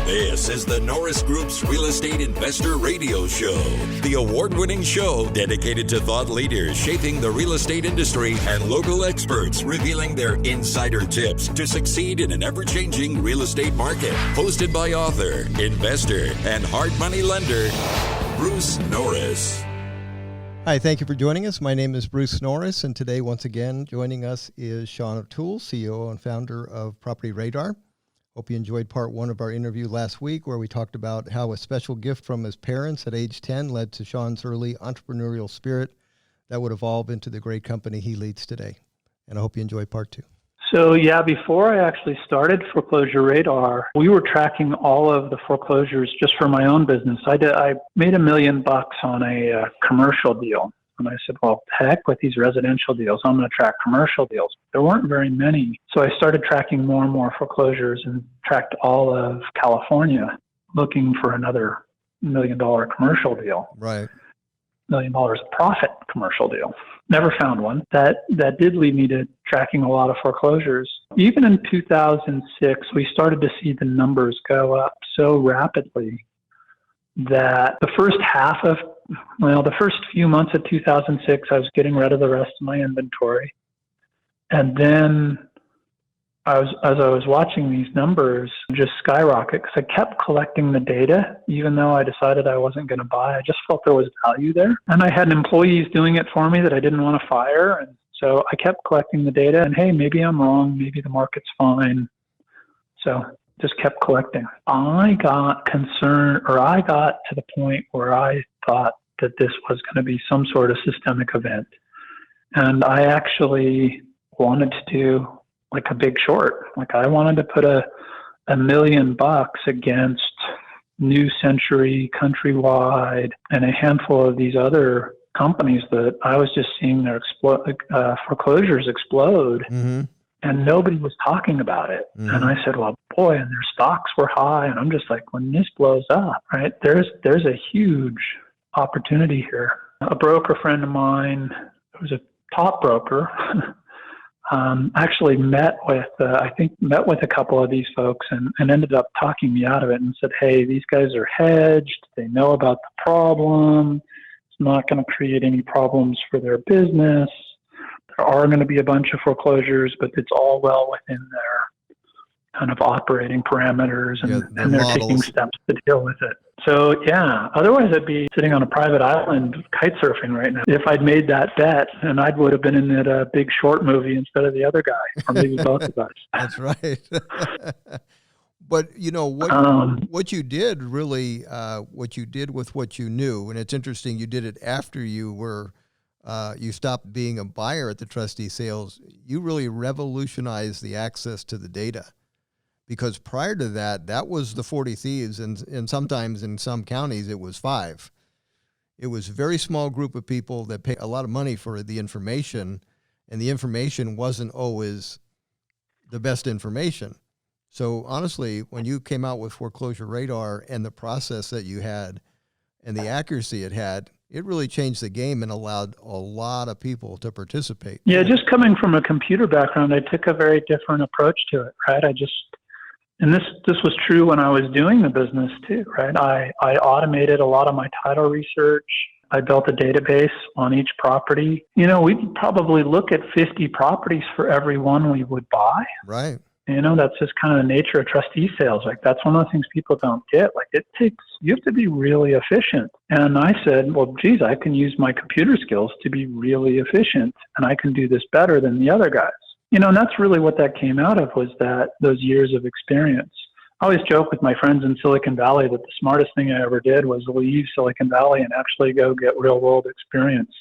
This is the Norris Group's Real Estate Investor Radio Show, the award-winning show dedicated to thought leaders shaping the real estate industry and local experts revealing their insider tips to succeed in an ever-changing real estate market. Hosted by author, investor, and hard money lender, Bruce Norris. Hi, thank you for joining us. My name is Bruce Norris, and today, once again, joining us is Sean O'Toole, CEO and founder of PropertyRadar. Hope you enjoyed part one of our interview last week, where we talked about how a special gift from his parents at age 10 led to Sean's early entrepreneurial spirit that would evolve into the great company he leads today. And I hope you enjoy part two. So before I actually started ForeclosureRadar, we were tracking all of the foreclosures just for my own business. I made $1 million on a commercial deal. And I said, well, heck with these residential deals. I'm going to track commercial deals. There weren't very many. So I started tracking more and more foreclosures and tracked all of California looking for another $1 million commercial deal. Right. $1 million profit commercial deal. Never found one. That did lead me to tracking a lot of foreclosures. Even in 2006, we started to see the numbers go up so rapidly that the first few months of 2006, I was getting rid of the rest of my inventory. And then as I was watching these numbers just skyrocket, because I kept collecting the data, even though I decided I wasn't going to buy. I just felt there was value there. And I had employees doing it for me that I didn't want to fire. And so I kept collecting the data, and hey, maybe I'm wrong. Maybe the market's fine. So just kept collecting. I got concerned, or I got to the point where I thought that this was going to be some sort of systemic event. And I actually wanted to do like a big short. Like I wanted to put a $1 million against New Century, Countrywide, and a handful of these other companies that I was just seeing their foreclosures explode. Mm-hmm. And nobody was talking about it. Mm-hmm. And I said, well, boy, and their stocks were high. And I'm just like, when this blows up, right, there's a huge opportunity here. A broker friend of mine, who's a top broker, actually met with a couple of these folks and ended up talking me out of it and said, hey, these guys are hedged. They know about the problem. It's not going to create any problems for their business. There are going to be a bunch of foreclosures, but it's all well within their kind of operating parameters, and they're models. Taking steps to deal with it. So, otherwise I'd be sitting on a private island kite surfing right now if I'd made that bet, and I would have been in that Big Short movie instead of the other guy, or maybe both of us. That's right. But, you know, what you did really, what you did with what you knew, and it's interesting, you did it after you were you stopped being a buyer at the trustee sales. You really revolutionized the access to the data, because prior to that, that was the 40 thieves, and sometimes in some counties it was 5. It was a very small group of people that pay a lot of money for the information, and the information wasn't always the best information. So honestly, when you came out with ForeclosureRadar and the process that you had and the accuracy it had, it really changed the game and allowed a lot of people to participate. Yeah, just coming from a computer background, I took a very different approach to it, right? And this was true when I was doing the business too, right? I automated a lot of my title research. I built a database on each property. You know, we'd probably look at 50 properties for every one we would buy. Right. You know, that's just kind of the nature of trustee sales. Like, that's one of the things people don't get. Like, you have to be really efficient. And I said, well, geez, I can use my computer skills to be really efficient, and I can do this better than the other guys. You know, and that's really what that came out of, was that those years of experience. I always joke with my friends in Silicon Valley that the smartest thing I ever did was leave Silicon Valley and actually go get real world experience.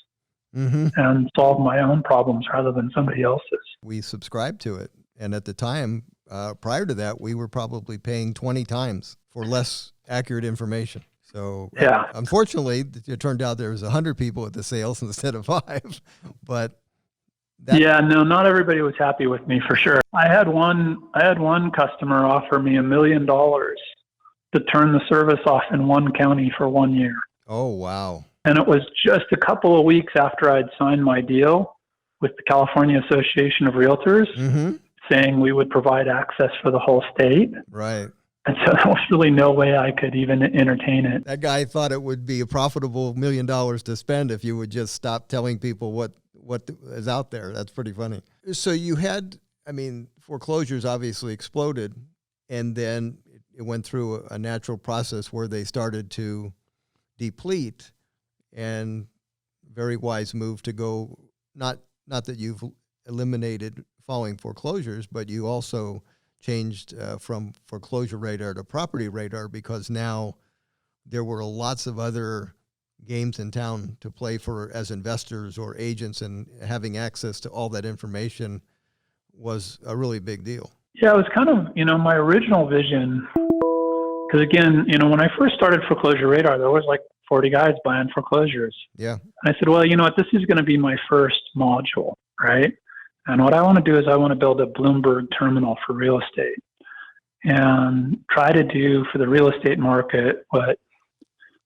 Mm-hmm. And solve my own problems rather than somebody else's. We subscribed to it. And at the time, prior to that, we were probably paying 20 times for less accurate information. So unfortunately, it turned out there was 100 people at the sales instead of 5. But not everybody was happy with me, for sure. I had one customer offer me $1 million to turn the service off in one county for 1 year. Oh, wow. And it was just a couple of weeks after I'd signed my deal with the California Association of Realtors, mm-hmm. saying we would provide access for the whole state. Right. And so there was really no way I could even entertain it. That guy thought it would be a profitable $1 million to spend if you would just stop telling people what is out there. That's pretty funny. So you had, foreclosures obviously exploded, and then it went through a natural process where they started to deplete, and very wise move to go, not that you've eliminated falling foreclosures, but you also changed from ForeclosureRadar to PropertyRadar, because now there were lots of other games in town to play for as investors or agents, and having access to all that information was a really big deal. Yeah, it was kind of, my original vision, because again, when I first started ForeclosureRadar, there was like 40 guys buying foreclosures. Yeah. And I said, well, you know what, this is going to be my first module, right? And what I want to do is I want to build a Bloomberg terminal for real estate and try to do for the real estate market what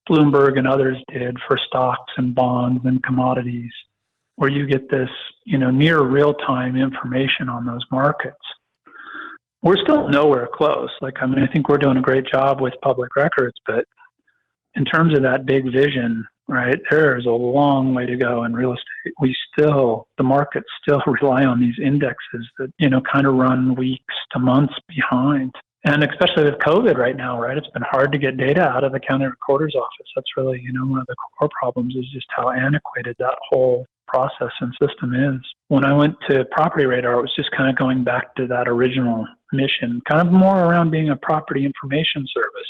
Bloomberg and others did for stocks and bonds and commodities, where you get this, near real-time information on those markets. We're still nowhere close. I think we're doing a great job with public records, but in terms of that big vision, right, there's a long way to go in real estate. The markets still rely on these indexes that, kind of run weeks to months behind. And especially with COVID right now, right, it's been hard to get data out of the county recorder's office. That's really, one of the core problems, is just how antiquated that whole process and system is. When I went to PropertyRadar, it was just kind of going back to that original mission, kind of more around being a property information service,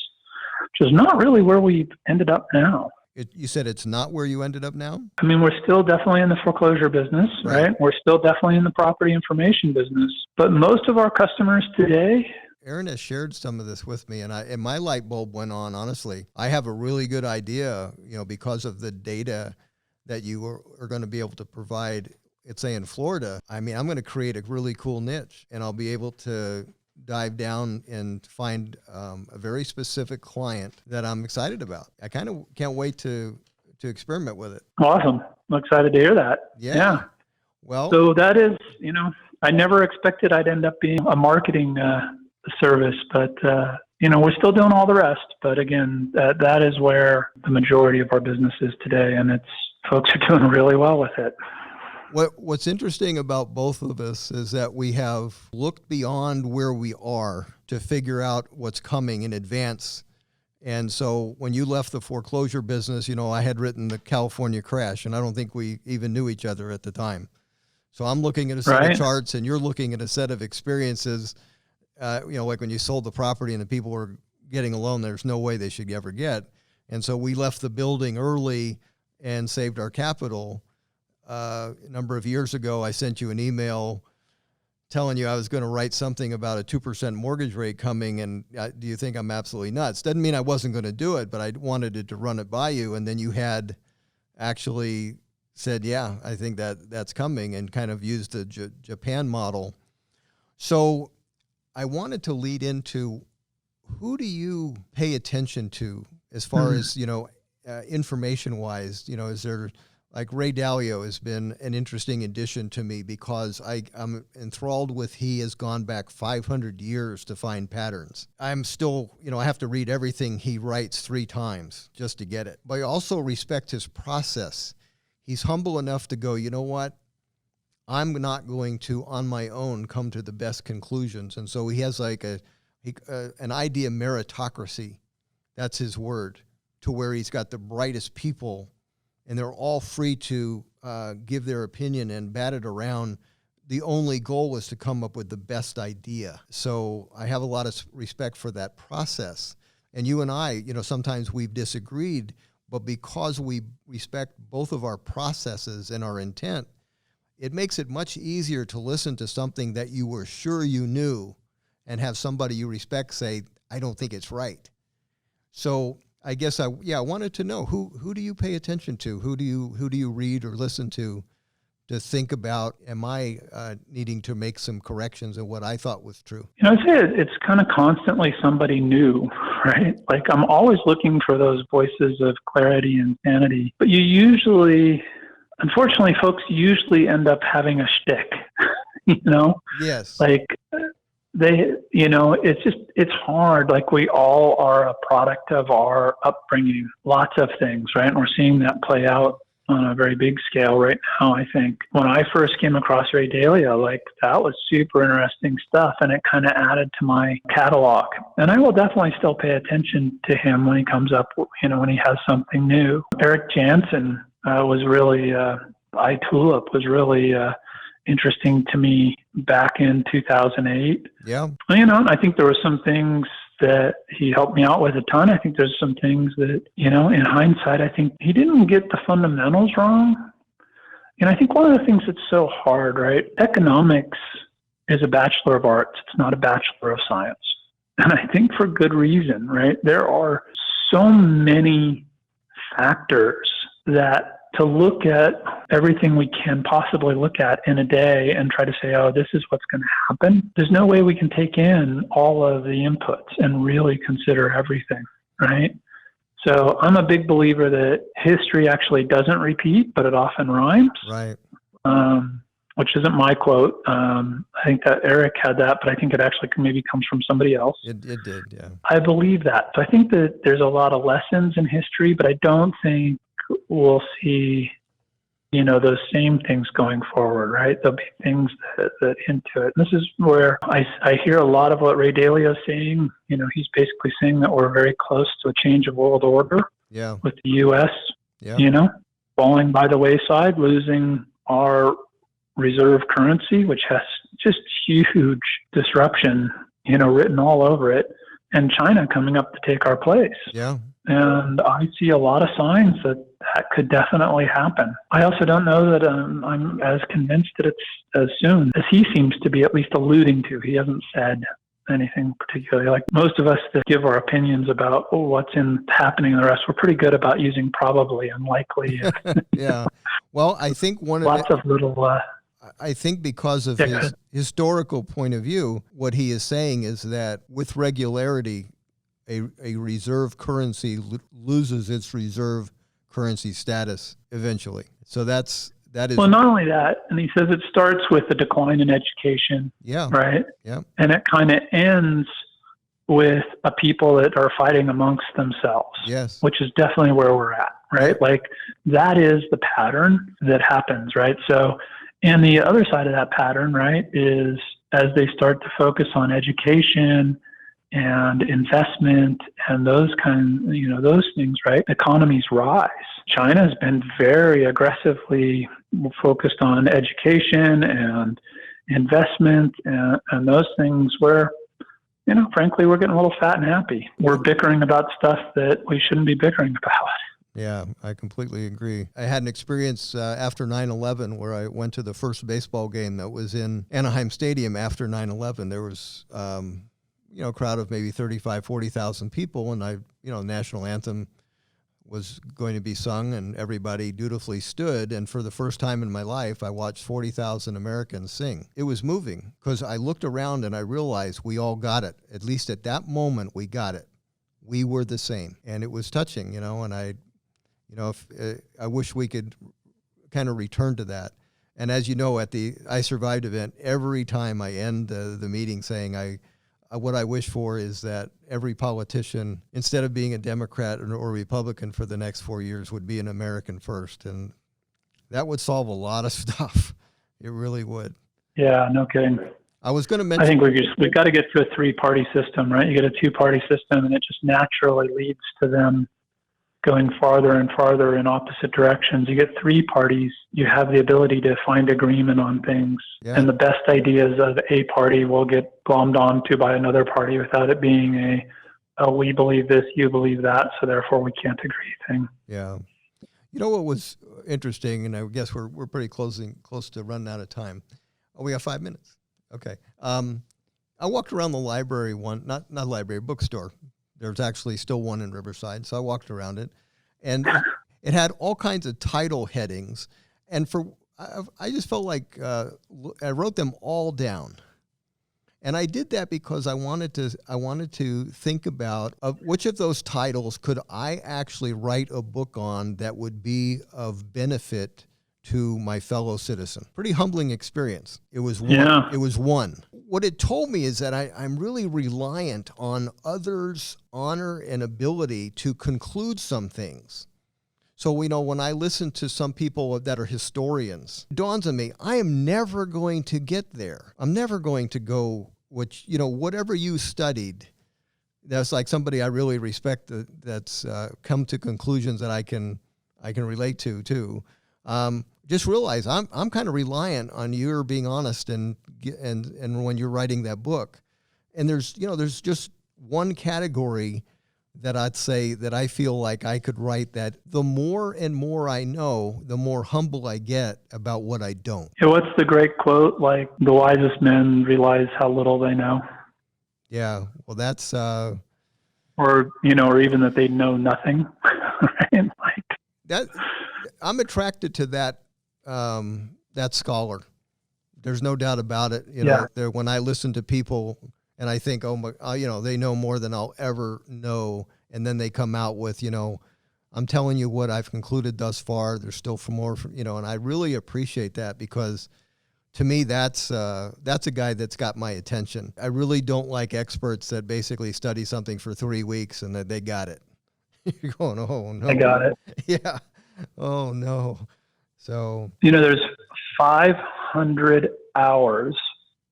which is not really where we've ended up now. You said it's not where you ended up now? We're still definitely in the foreclosure business, right? We're still definitely in the property information business. But most of our customers today... Aaron has shared some of this with me, and my light bulb went on, honestly. I have a really good idea, because of the data that you are going to be able to provide, let's say in Florida. I'm going to create a really cool niche, and I'll be able to dive down and find a very specific client that I'm excited about. I kind of can't wait to experiment with it. We're excited to hear that. Yeah. Well, so that is, I never expected I'd end up being a marketing service, but we're still doing all the rest. But again, that is where the majority of our business is today, and folks are doing really well with it. What's interesting about both of us is that we have looked beyond where we are to figure out what's coming in advance. And so when you left the foreclosure business, I had written the California crash, and I don't think we even knew each other at the time. So I'm looking at a set of charts, and you're looking at a set of experiences, like when you sold the property and the people were getting a loan there's no way they should ever get. And so we left the building early and saved our capital. A number of years ago, I sent you an email telling you I was going to write something about a 2% mortgage rate coming, and do you think I'm absolutely nuts? Doesn't mean I wasn't going to do it, but I wanted to run it by you, and then you had actually said, yeah, I think that's coming, and kind of used the Japan model. So I wanted to lead into, who do you pay attention to as far as, information-wise? Is there... Like Ray Dalio has been an interesting addition to me, because I'm enthralled with, he has gone back 500 years to find patterns. I'm still, I have to read everything he writes 3 times just to get it. But I also respect his process. He's humble enough to go, you know what? I'm not going to, on my own, come to the best conclusions. And so he has like an idea meritocracy. That's his word, to where he's got the brightest people, and they're all free to give their opinion and bat it around. The only goal was to come up with the best idea. So I have a lot of respect for that process. And you and I, sometimes we've disagreed, but because we respect both of our processes and our intent, it makes it much easier to listen to something that you were sure you knew and have somebody you respect say, I don't think it's right. So I guess I wanted to know, who do you pay attention to? Who do you read or listen to think about, am I needing to make some corrections in what I thought was true? I'd say it's kind of constantly somebody new, right? Like I'm always looking for those voices of clarity and sanity, but unfortunately, folks usually end up having a shtick, Yes. Like it's hard. Like, we all are a product of our upbringing, lots of things, right? And we're seeing that play out on a very big scale right now. I think when I first came across Ray Dalio, like, that was super interesting stuff, and it kind of added to my catalog. And I will definitely still pay attention to him when he comes up, when he has something new. Eric Jansen was really, iTulip was really interesting to me back in 2008. Yeah. I think there were some things that he helped me out with a ton. I think there's some things that, in hindsight, I think he didn't get the fundamentals wrong. And I think one of the things that's so hard, right? Economics is a Bachelor of Arts. It's not a Bachelor of Science. And I think for good reason, right? There are so many factors that to look at everything we can possibly look at in a day and try to say, oh, this is what's going to happen. There's no way we can take in all of the inputs and really consider everything, right? So I'm a big believer that history actually doesn't repeat, but it often rhymes. Right. Which isn't my quote. I think that Eric had that, but I think it actually maybe comes from somebody else. It did, yeah. I believe that. So I think that there's a lot of lessons in history, but I don't think we'll see, those same things going forward, right? There'll be things that hint to it. And this is where I hear a lot of what Ray Dalio is saying. He's basically saying that we're very close to a change of world order. Yeah. With the U.S., falling by the wayside, losing our reserve currency, which has just huge disruption, written all over it, and China coming up to take our place. Yeah. And I see a lot of signs that could definitely happen. I also don't know that I'm as convinced that it's as soon as he seems to be at least alluding to. He hasn't said anything particularly. Like most of us that give our opinions about what's happening in the rest, we're pretty good about using probably, unlikely. Yeah. Well, I think lots of little... I think because of his historical point of view, what he is saying is that with regularity, a reserve currency loses its reserve currency status eventually. So that is. Well, not only that, and he says it starts with a decline in education. Yeah. Right. Yeah. And it kind of ends with a people that are fighting amongst themselves. Yes. Which is definitely where we're at. Right. Like that is the pattern that happens. Right. So, and the other side of that pattern, right, is as they start to focus on education and investment and those things, right? Economies rise. China has been very aggressively focused on education and investment and those things where, frankly, we're getting a little fat and happy. We're bickering about stuff that we shouldn't be bickering about. Yeah, I completely agree. I had an experience after 9/11 where I went to the first baseball game that was in Anaheim Stadium after 9/11. There was, a crowd of maybe 35, 40,000 people, and national anthem was going to be sung, and everybody dutifully stood. And for the first time in my life, I watched 40,000 Americans sing. It was moving because I looked around and I realized we all got it. At least at that moment, we got it. We were the same, and it was touching, and I wish we could kind of return to that. And as you know, at the I Survived event, every time I end the meeting saying what I wish for is that every politician, instead of being a Democrat or Republican for the next 4 years, would be an American first. And that would solve a lot of stuff. It really would. Yeah, no kidding. I was going to mention... I think we've got to get to a 3-party system, right? You get a 2-party system, and it just naturally leads to them going farther and farther in opposite directions. You get 3 parties, you have the ability to find agreement on things. Yeah. And the best ideas of a party will get glommed onto by another party without it being we believe this, you believe that, so therefore we can't agree thing. Yeah. You know what was interesting, and I guess we're pretty close to running out of time. Oh, we have 5 minutes. Okay. I walked around the library not library, bookstore. There's actually still one in Riverside, so I walked around it, and it had all kinds of title headings, and I just felt like I wrote them all down, and I did that because I wanted to think about which of those titles could I actually write a book on that would be of benefit to my fellow citizen. Pretty humbling experience. It was one. what it told me is that I'm really reliant on others' honor and ability to conclude some things. So, when I listen to some people that are historians, it dawns on me, I am never going to get there. I'm never going to go, whatever you studied, that's like somebody I really respect that's come to conclusions that I can relate to too. Just realize I'm kind of reliant on your being honest and when you're writing that book. And there's just one category that I'd say that I feel like I could write, that the more and more I know, the more humble I get about what I don't. Yeah, what's the great quote? Like, the wisest men realize how little they know. Yeah, well, that's or even that they know nothing. Right? Like that. I'm attracted to that scholar. There's no doubt about it. When I listen to people and I think, they know more than I'll ever know, and then they come out with, I'm telling you what I've concluded thus far. There's still more, and I really appreciate that, because to me, that's a guy that's got my attention. I really don't like experts that basically study something for 3 weeks and that they got it. You're going, oh no, I got it. Yeah. Oh no. So there's 500 hours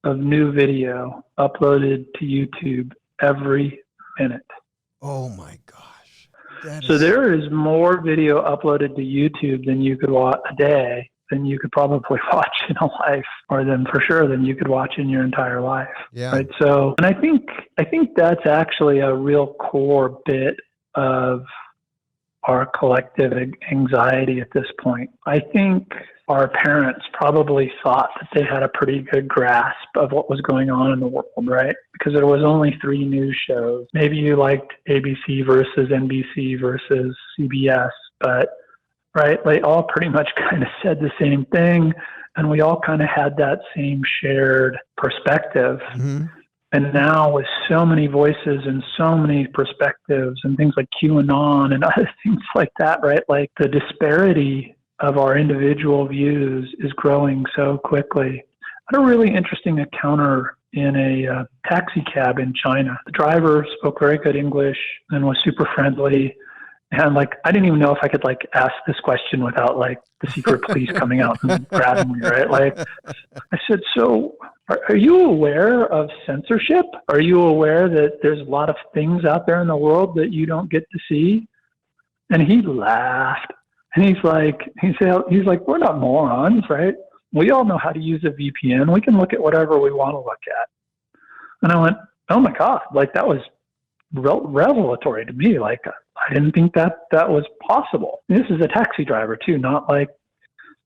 of new video uploaded to YouTube every minute. Oh my gosh. There is more video uploaded to YouTube than you could watch a day, than you could probably watch in a life, or than you could watch in your entire life. Yeah. Right. So, and I think that's actually a real core bit of our collective anxiety at this point. I think our parents probably thought that they had a pretty good grasp of what was going on in the world, right? Because there was only 3 news shows. Maybe you liked ABC versus NBC versus CBS, but right, they all pretty much kind of said the same thing, and we all kind of had that same shared perspective. Mm-hmm. And now with so many voices and so many perspectives and things like QAnon and other things like that, right? Like, the disparity of our individual views is growing so quickly. I had a really interesting encounter in a taxi cab in China. The driver spoke very good English and was super friendly. And I didn't even know if I could ask this question without the secret police coming out and grabbing me, right? I said, so are you aware of censorship? Are you aware that there's a lot of things out there in the world that you don't get to see? And he laughed. And he's like, we're not morons, right? We all know how to use a VPN. We can look at whatever we want to look at. And I went, oh my God, that was revelatory to me. I didn't think that was possible. And this is a taxi driver too, not an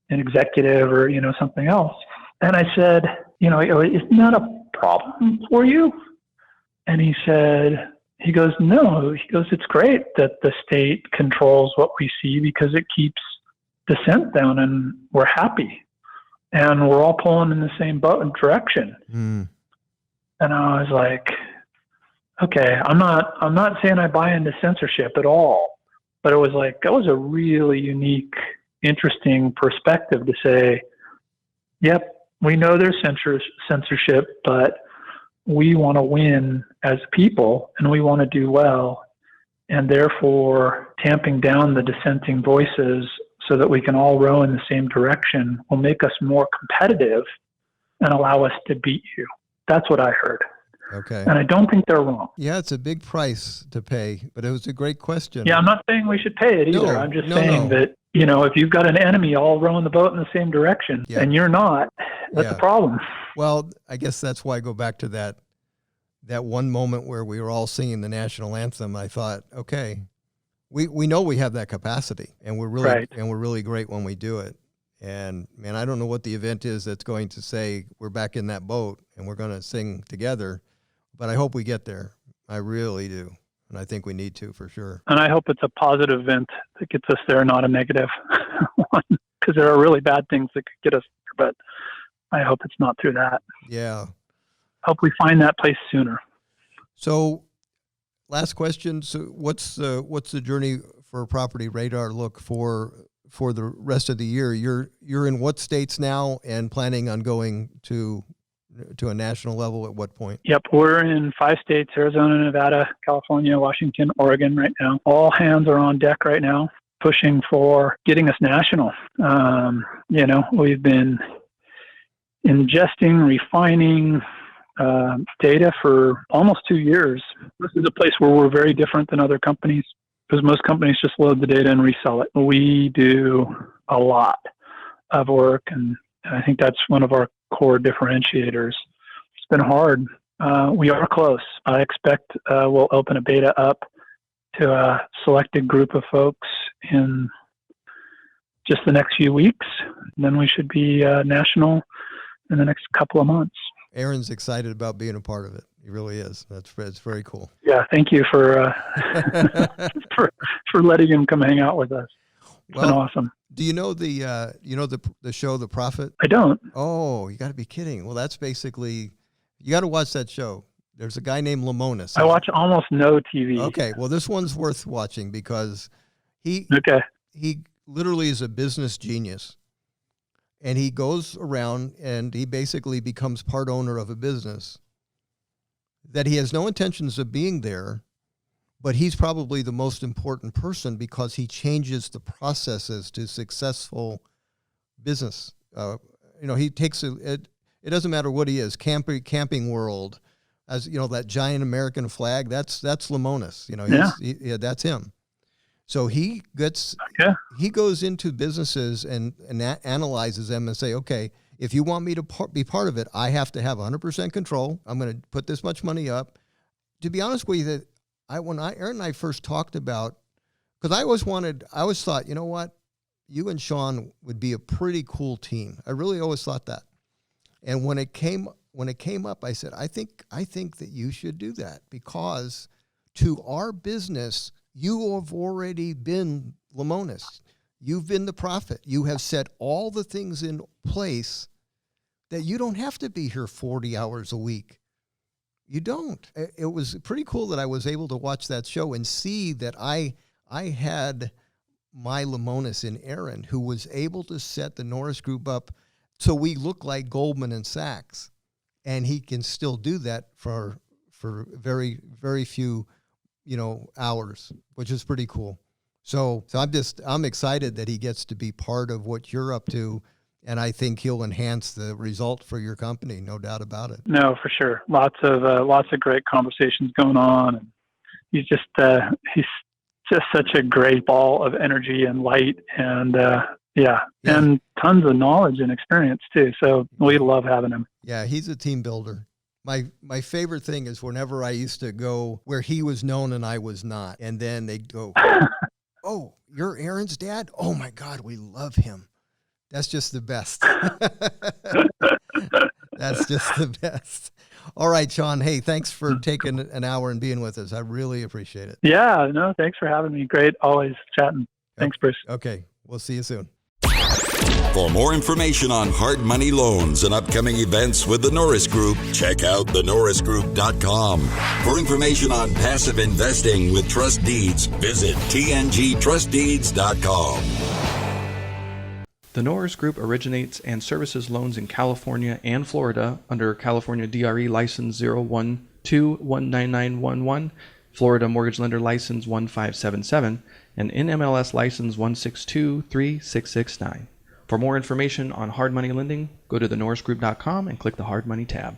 executive or, something else. And I said, isn't that a problem for you? And he goes, no. He goes, it's great that the state controls what we see, because it keeps dissent down and we're happy. And we're all pulling in the same direction. Mm. And I was like, okay, I'm not saying I buy into censorship at all, but it was that was a really unique, interesting perspective to say, yep, we know there's censorship, but we want to win as people and we want to do well. And therefore, tamping down the dissenting voices so that we can all row in the same direction will make us more competitive and allow us to beat you. That's what I heard. Okay. And I don't think they're wrong. Yeah, it's a big price to pay, but it was a great question. Yeah, I'm not saying we should pay it either. I'm just saying that, if you've got an enemy all rowing the boat in the same direction and you're not, that's a problem. Well, I guess that's why I go back to that one moment where we were all singing the national anthem. I thought, okay, we know we have that capacity, and we're really great when we do it. And man, I don't know what the event is that's going to say we're back in that boat and we're going to sing together, but I hope we get there. I really do. And I think we need to, for sure. And I hope it's a positive event that gets us there, not a negative one, because there are really bad things that could get us there, but I hope it's not through that. Yeah. Hope we find that place sooner. So last question. So what's the journey for Property Radar look for the rest of the year? You're in what states now and planning on going to to a national level at what point? Yep, we're in 5 states, Arizona, Nevada, California, Washington, Oregon right now. All hands are on deck right now, pushing for getting us national. We've been ingesting, refining data for almost 2 years. This is a place where we're very different than other companies, because most companies just load the data and resell it. We do a lot of work, and I think that's one of our core differentiators. It's been hard. We are close. I expect we'll open a beta up to a selected group of folks in just the next few weeks. And then we should be national in the next couple of months. Aaron's excited about being a part of it. He really is. It's very cool. Yeah, thank you for for letting him come hang out with us. It's been awesome. Do you know the show The Prophet? I don't. Oh, you got to be kidding. Well, that's basically, you got to watch that show. There's a guy named Lamonis. I watch almost no TV. Okay, well, this one's worth watching because he literally is a business genius. And he goes around and he basically becomes part owner of a business that he has no intentions of being there, but he's probably the most important person because he changes the processes to successful business. He takes it doesn't matter what he is, Camping World, as you know, that giant American flag, that's Lamonis. That's him. So he goes into businesses and analyzes them and say, okay, if you want me to be part of it, I have to have 100% control. I'm going to put this much money up. To be honest with you, when Aaron and I first talked about, because I always thought, you know what, you and Sean would be a pretty cool team. I really always thought that. And when it came up, I said, I think that you should do that, because to our business, you have already been Lamonis. You've been the prophet. You have set all the things in place that you don't have to be here 40 hours a week. You don't. It was pretty cool that I was able to watch that show and see that I had my Lamonis in Aaron, who was able to set the Norris Group up so we look like Goldman and Sachs. And he can still do that for very, very few hours, which is pretty cool. So I'm excited that he gets to be part of what you're up to, and I think he'll enhance the result for your company, no doubt about it. No, for sure. Lots of great conversations going on, and he's just such a great ball of energy and light, and and tons of knowledge and experience too. So we love having him. Yeah, he's a team builder. My favorite thing is whenever I used to go where he was known and I was not, and then they'd go, "Oh, you're Aaron's dad? Oh my God, we love him." That's just the best. That's just the best. All right, Sean. Hey, thanks for taking an hour and being with us. I really appreciate it. Yeah, no, thanks for having me. Great, always chatting. Thanks, Bruce. Okay, we'll see you soon. For more information on hard money loans and upcoming events with the Norris Group, check out thenorrisgroup.com. For information on passive investing with trust deeds, visit tngtrustdeeds.com. The Norris Group originates and services loans in California and Florida under California DRE License 012-19911, Florida Mortgage Lender License 1577, and NMLS License 1623669. For more information on hard money lending, go to thenorrisgroup.com and click the Hard Money tab.